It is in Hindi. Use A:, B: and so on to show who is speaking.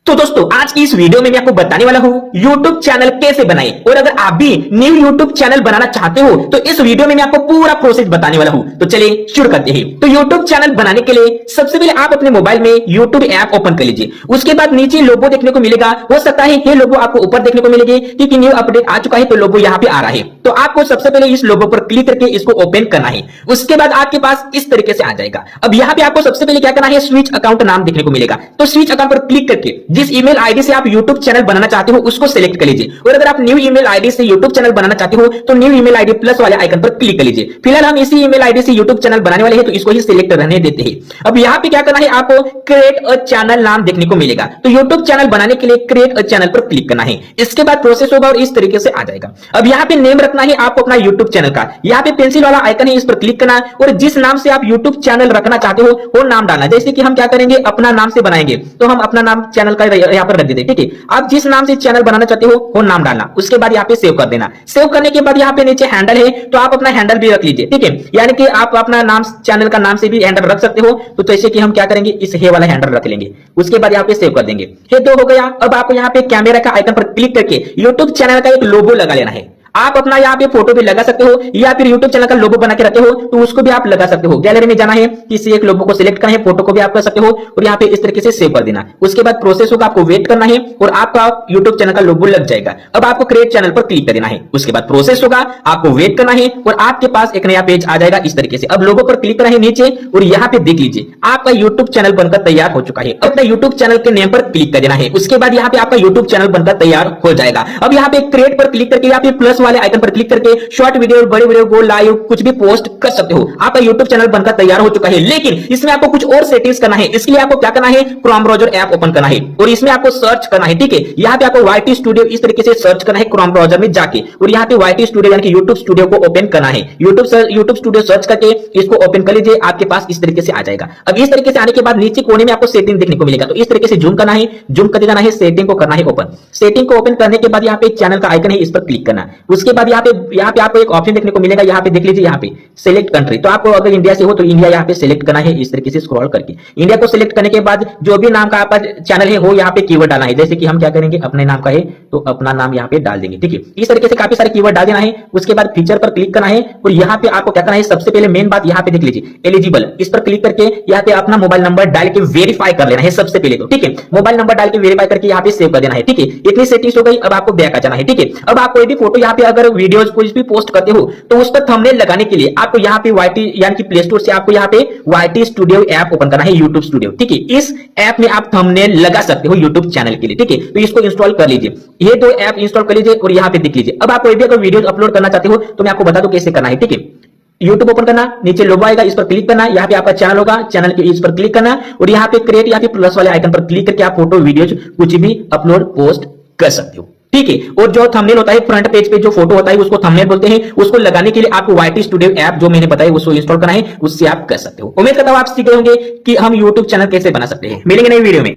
A: तो दोस्तों आज की इस वीडियो में मैं आपको बताने वाला हूं YouTube चैनल कैसे बनाएं। और अगर आप भी न्यू YouTube चैनल बनाना चाहते हो तो इस वीडियो में मैं आपको पूरा प्रोसेस बताने वाला हूं। तो चलिए शुरू करते हैं। तो YouTube चैनल बनाने के लिए सबसे पहले आप अपने मोबाइल में YouTube ऐप ओपन कर लीजिए। उसके बाद नीचे लोगो देखने को मिलेगा, हो सकता है ये लोगो आपको ऊपर देखने को मिलेगी क्योंकि न्यू अपडेट आ चुका है तो लोगो यहाँ पे आ रहा है। तो आपको सबसे पहले इस लोगो पर क्लिक करके इसको ओपन करना है। उसके बाद आपके पास इस तरीके से आ जाएगा। अब यहाँ पे आपको सबसे पहले क्या करना है, स्विच अकाउंट नाम देखने को मिलेगा। तो स्विच अकाउंट पर क्लिक करके जिस ईमेल आईडी से आप YouTube चैनल बनाना चाहते हो उसको सिलेक्ट कर लीजिए। और अगर आप न्यू ईमेल आईडी से YouTube चैनल बनाना चाहते हो तो न्यू ईमेल आईडी प्लस वाले आइकन पर क्लिक कर लीजिए। फिलहाल हम इसी ईमेल आईडी से YouTube चैनल बनाने वाले हैं तो इसको ही सिलेक्ट रहने देते हैं। अब यहाँ पे क्या करना है, आपको क्रिएट अ चैनल नाम देखने को मिलेगा। तो YouTube चैनल बनाने के लिए क्रिएट अ चैनल पर क्लिक करना है। इसके बाद प्रोसेस होगा और इस तरीके से आ जाएगा। अब यहाँ पे नेम रखना है आपको अपना YouTube चैनल का। यहाँ पे पेंसिल वाला आइकन है, इस पर क्लिक करना है और जिस नाम से आप YouTube चैनल रखना चाहते हो वो नाम डालना। जैसे कि हम क्या करेंगे, अपना नाम से बनाएंगे तो हम अपना नाम चैनल का यहाँ पर रख देते हैं। ठीक है, आप जिस नाम से चैनल बनाना चाहते हो वो नाम डालना। उसके बाद यहाँ पे सेव कर देना। सेव करने के बाद यहाँ पे नीचे हैंडल है तो आप अपना हैंडल भी रख लीजिए। ठीक है, यानी कि आप अपना नाम चैनल का नाम से भी हैंडल रख सकते हो। तो जैसे कि हम क्या करेंगे, इस हे वाला हैंडल रख लेंगे। उसके बाद यहाँ पे सेव कर देंगे। ये दो हो गया। अब आपको यहाँ पे कैमरा का आइकन पर क्लिक करके YouTube चैनल का एक लोगो लगा लेना है। आप अपना यहाँ पे फोटो भी लगा सकते हो या फिर YouTube चैनल का लोगो बना के रखे हो तो उसको भी आप लगा सकते हो। गैलरी में जाना है, किसी एक लोगो को सिलेक्ट करना है, फोटो को भी आप कर सकते हो और यहाँ पे इस तरीके से सेव कर देना। उसके बाद प्रोसेस होगा, आपको वेट करना है और आपका YouTube चैनल का लोगो लग जाएगा। अब आपको क्रिएट चैनल पर क्लिक कर देना है। उसके बाद प्रोसेस होगा, आपको वेट करना है और आपके पास एक नया पेज आ जाएगा इस तरीके से। अब लोगो पर क्लिक करना है नीचे और यहाँ पे देख लीजिए आपका YouTube चैनल बनकर तैयार हो चुका है। अपना YouTube चैनल के नेम पर क्लिक कर देना है। उसके बाद यहाँ पे आपका YouTube चैनल बनकर तैयार हो जाएगा। अब यहाँ पे क्रिएट पर क्लिक करके यहाँ पे प्लस वाले आइकन पर क्लिक करके शॉर्ट वीडियो, बड़े वीडियो को लाइव कुछ भी पोस्ट कर सकते हो। आपका YouTube चैनल बनकर तैयार हो चुका है। लेकिन इसमें आपको कुछ और सेटिंग्स करना है। इसके लिए आपको क्या करना है, क्रोम ब्राउजर ऐप ओपन करना है और इसमें आपको सर्च करना है। ठीक है, यहाँ पे आपको YT स्टूडियो इस तरीके से सर्च करना है क्रोम ब्राउजर में जाके और यहाँ पे YT स्टूडियो यानी कि YouTube स्टूडियो को ओपन करना है। YouTube स्टूडियो सर्च करके इसको ओपन कर लीजिए। आपके पास इस तरीके से आ जाएगा। अब इस तरीके से आने के बाद नीचे कोने में आपको सेटिंग देखने को मिलेगा। तो इस तरीके से जूम करना है, जूम कर देना है, सेटिंग को करना है ओपन। सेटिंग को ओपन करने के बाद यहाँ पे चैनल का आइकन है, इस पर क्लिक करना है। उसके बाद यहाँ पे आपको एक ऑप्शन देखने को मिलेगा। यहाँ पे देख लीजिए, यहाँ पे सिलेक्ट कंट्री। तो आपको अगर इंडिया से हो तो इंडिया यहाँ पे सिलेक्ट करना है इस तरीके से स्क्रॉल करके। इंडिया को सिलेक्ट करने के बाद जो भी नाम का आपका चैनल है वो यहाँ पे कीवर्ड डालना है। जैसे कि हम क्या करेंगे, अपने नाम का है तो अपना नाम यहाँ पे डाल देंगे। ठीक है, इस तरीके से काफी सारे कीवर्ड डाल देना है। उसके बाद फीचर पर क्लिक करना है और यहाँ पे आपको क्या करना है, सबसे पहले मेन बात यहाँ पे देख लीजिए, एलिजिबल, इस पर क्लिक करके यहाँ पे अपना मोबाइल नंबर डाल के वेरीफाई कर लेना है सबसे पहले तो। ठीक है, मोबाइल नंबर डाल के वेरीफाई करके यहाँ पे सेव कर देना है। ठीक है, इतनी सेटिंग्स हो गई। अब आपको बैक आ जाना है। ठीक है, अब आप कोई भी फोटो यहाँ पे अगर वीडियोज कुछ भी पोस्ट करते हो तो उस पर थंबनेल लगाने के लिए आपको यहाँ पे YT यानी कि प्ले स्टोर से आपको यहाँ पे YT स्टूडियो ऐप ओपन करना है, YouTube स्टूडियो। ठीक है, इस ऐप में आप थंबनेल लगा सकते हो YouTube चैनल के लिए। ठीक है, तो इसको इंस्टॉल कर लीजिए। ये दो ऐप इंस्टॉल कर लीजिए और यहाँ पे देख लीजिए। अब आप कोई भी अगर वीडियो अपलोड करना चाहते हो तो मैं आपको बता दूं कैसे करना है। ठीक है, YouTube ओपन करना, नीचे लोगो आएगा, इस पर क्लिक करना, यहाँ पे आपका चैनल होगा, चैनल के इस पर क्लिक करना और यहाँ पे क्रिएट या फिर प्लस वाले आइकन पर क्लिक करके आप फोटो वीडियोज कुछ भी अपलोड पोस्ट कर सकते हो। ठीक है, और जो थंबनेल होता है फ्रंट पेज पे जो फोटो होता है उसको थंबनेल बोलते हैं। उसको लगाने के लिए आपको YT स्टूडियो ऐप जो मैंने बताया उसको इंस्टॉल करना है, उससे आप कर सकते हो। उम्मीद करता हूं आप सीख गए होंगे कि हम YouTube चैनल कैसे बना सकते हैं। मिलेंगे नई वीडियो में।